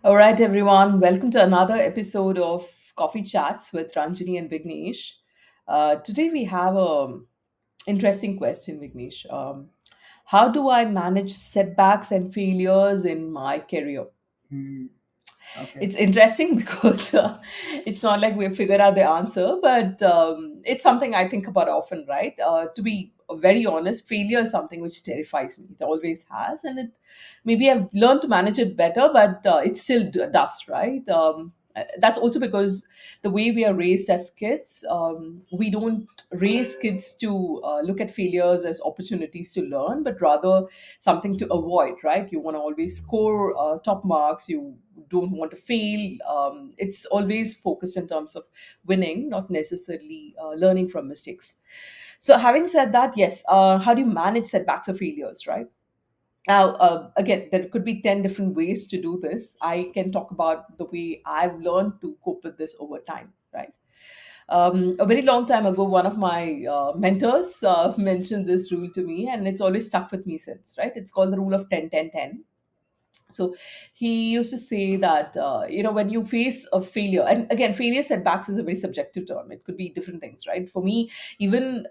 All right, everyone. Welcome to another episode of Coffee Chats with Ranjini and Vignesh. Today we have a interesting question, Vignesh. How do I manage setbacks and failures in my career? Hmm. Okay. It's interesting because it's not like we've figured out the answer, but it's something I think about often, right? To be very honest, failure is something which terrifies me. It always has, and it maybe I've learned to manage it better, but it still does, right? That's also because the way we are raised as kids, we don't raise kids to look at failures as opportunities to learn, but rather something to avoid, right? You want to always score top marks. You don't want to fail. It's always focused in terms of winning, not necessarily learning from mistakes. So, having said that, yes, how do you manage setbacks or failures, right? Now, again, there could be 10 different ways to do this. I can talk about the way I've learned to cope with this over time, right? A very long time ago, one of my mentors mentioned this rule to me, and it's always stuck with me since, right? It's called the rule of 10, 10, 10. So he used to say that when you face a failure, and again, failure setbacks is a very subjective term. It could be different things, right? For me, even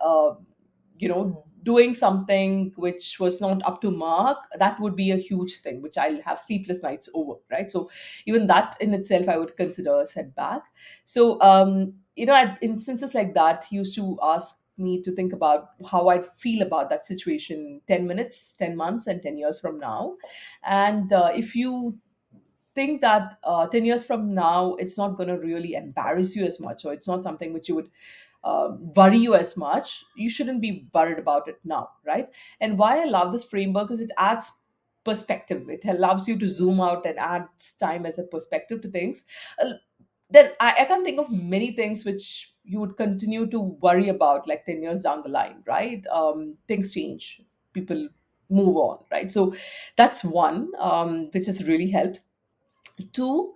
doing something which was not up to mark, that would be a huge thing which I'll have sleepless nights over, right? So even that in itself I would consider a setback. So at instances like that, he used to ask me to think about how I'd feel about that situation 10 minutes, 10 months, and 10 years from now. And if you think that 10 years from now, it's not going to really embarrass you as much, or it's not something which you would worry you as much, you shouldn't be worried about it now, right? And why I love this framework is it adds perspective. It allows you to zoom out and adds time as a perspective to things. Uh, then I can't think of many things which you would continue to worry about like 10 years down the line, right? Things change, people move on, right? So that's one which has really helped. Two,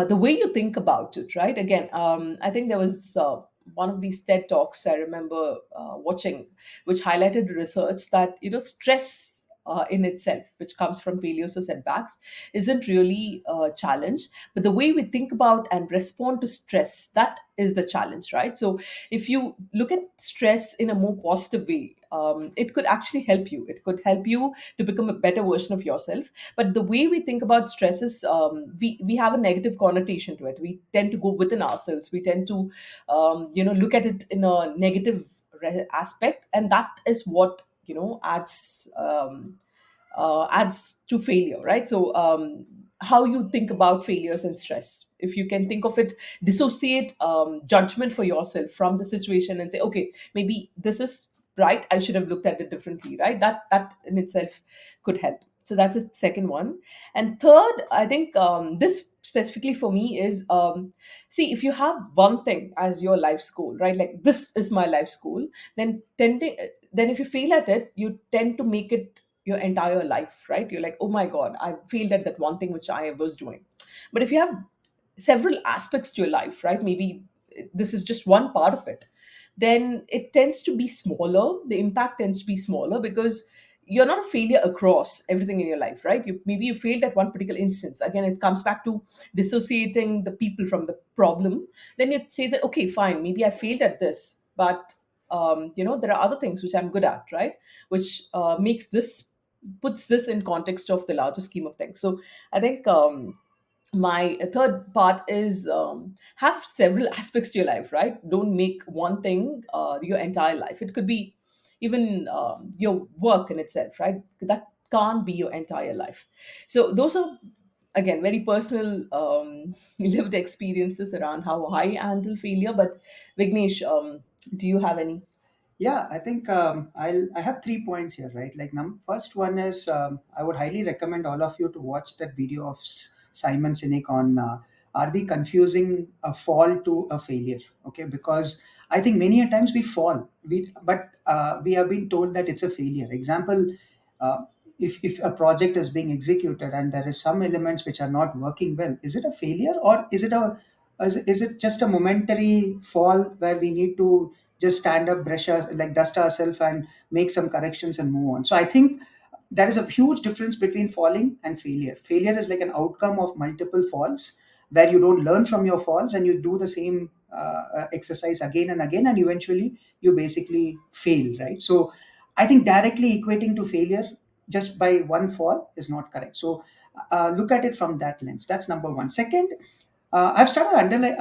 the way you think about it, right? Again, I think there was one of these TED talks I remember watching, which highlighted research that stress in itself, which comes from failures or setbacks, isn't really a challenge, but the way we think about and respond to stress, that is the challenge, right? So if you look at stress in a more positive way, it could actually help you. It could help you to become a better version of yourself. But the way we think about stress is, we have a negative connotation to it. We tend to go within ourselves. We tend to look at it in a negative aspect, and that is what adds to failure, right? So how you think about failures and stress, if you can think of it, dissociate judgment for yourself from the situation and say, okay, maybe this is right, I should have looked at it differently, right? That in itself could help. So that's the second one. And third, I think this specifically for me is, see, if you have one thing as your life's goal, right, like this is my life's goal, then if you fail at it, you tend to make it your entire life, right? You're like, oh my god, I failed at that one thing which I was doing. But if you have several aspects to your life, right, maybe this is just one part of it, then it tends to be smaller. The impact tends to be smaller because you're not a failure across everything in your life, right? You failed at one particular instance. Again, it comes back to dissociating the people from the problem. Then you say that, okay, fine, maybe I failed at this, but there are other things which I'm good at, right? Which makes this puts this in context of the larger scheme of things. So I think my third part is, have several aspects to your life, right? Don't make one thing your entire life. It could be even your work in itself, right? That can't be your entire life. So those are, again, very personal lived experiences around how I handle failure. But Vignesh, do you have any? Yeah, I think I have 3 points here, right? Like, first one is I would highly recommend all of you to watch that video of Simon Sinek on are we confusing a fall to a failure? Okay, because I think many a times we fall, but we have been told that it's a failure. Example, uh, if a project is being executed and there is some elements which are not working well, is it a failure or is it just a momentary fall where we need to just stand up, brush our, like dust ourselves and make some corrections and move on? So I think there is a huge difference between falling and failure. Failure is like an outcome of multiple falls, where you don't learn from your falls and you do the same exercise again and again, and eventually you basically fail, right? So I think directly equating to failure just by one fall is not correct. So look at it from that lens. That's number one. Second, I've started underline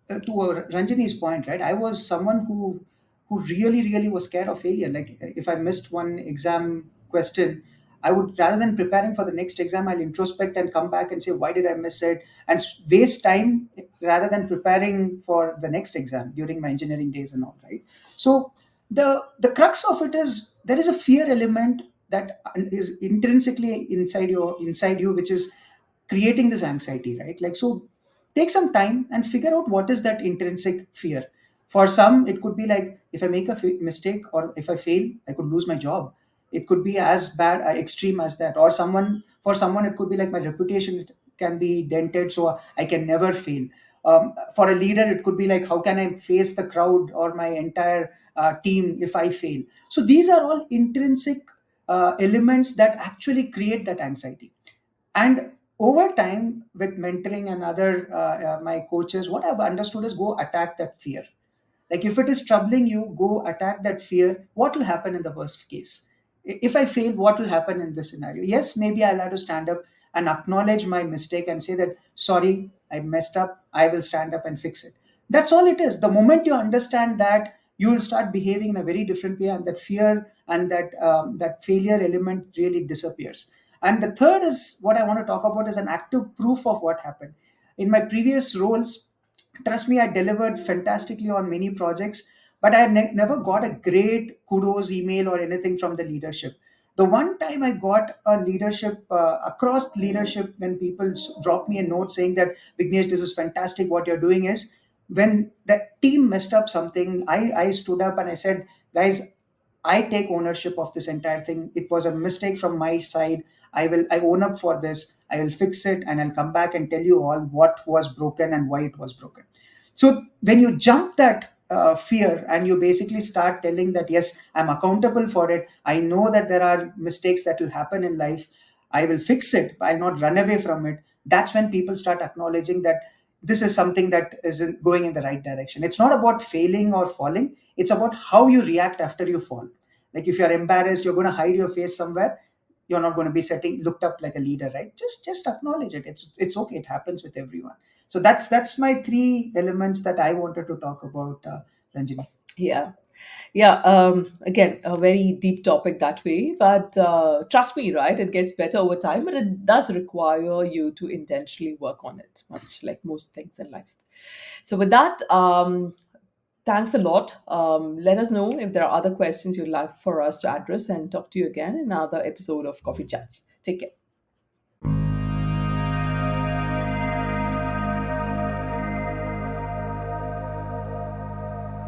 to Ranjani's point, right? I was someone who really, really was scared of failure. Like if I missed one exam question, I would, rather than preparing for the next exam, I'll introspect and come back and say, why did I miss it, and waste time rather than preparing for the next exam during my engineering days and all, right? So the crux of it is there is a fear element that is intrinsically inside you, which is creating this anxiety, right? Like, so take some time and figure out what is that intrinsic fear. For some it could be like, if I make a mistake or if I fail, I could lose my job. It could be as bad, extreme as that. Or for someone it could be like, my reputation can be dented, so I can never fail. For a leader it could be like, how can I face the crowd or my entire team if I fail? So these are all intrinsic elements that actually create that anxiety. And over time, with mentoring and other my coaches, what I've understood is, go attack that fear. Like if it is troubling you, go attack that fear. What will happen in the worst case? If I fail, what will happen in this scenario? Yes, maybe I'll have to stand up and acknowledge my mistake and say that, sorry, I messed up. I will stand up and fix it. That's all it is. The moment you understand that, you will start behaving in a very different way, and that fear and that failure element really disappears. And the third is what I want to talk about is an active proof of what happened. In my previous roles, trust me, I delivered fantastically on many projects, but I never got a great kudos email or anything from the leadership. The one time I got a leadership, across leadership, when people dropped me a note saying that, Vignesh, this is fantastic what you're doing, is when the team messed up something. I stood up and I said, guys, I take ownership of this entire thing. It was a mistake from my side. I own up for this. I will fix it, and I'll come back and tell you all what was broken and why it was broken. So when you jump that fear and you basically start telling that, yes, I'm accountable for it. I know that there are mistakes that will happen in life. I will fix it. I'll not run away from it. That's when people start acknowledging that this is something that isn't going in the right direction. It's not about failing or falling. It's about how you react after you fall. Like if you're embarrassed, you're going to hide your face somewhere. You're not going to be setting looked up like a leader, right? Just acknowledge it. It's okay. It happens with everyone. So that's my three elements that I wanted to talk about, Ranjini. Yeah. Yeah, again, a very deep topic that way, but trust me, right? It gets better over time, but it does require you to intentionally work on it, much like most things in life. So, with that, thanks a lot. Let us know if there are other questions you'd like for us to address, and talk to you again in another episode of Coffee Chats. Take care.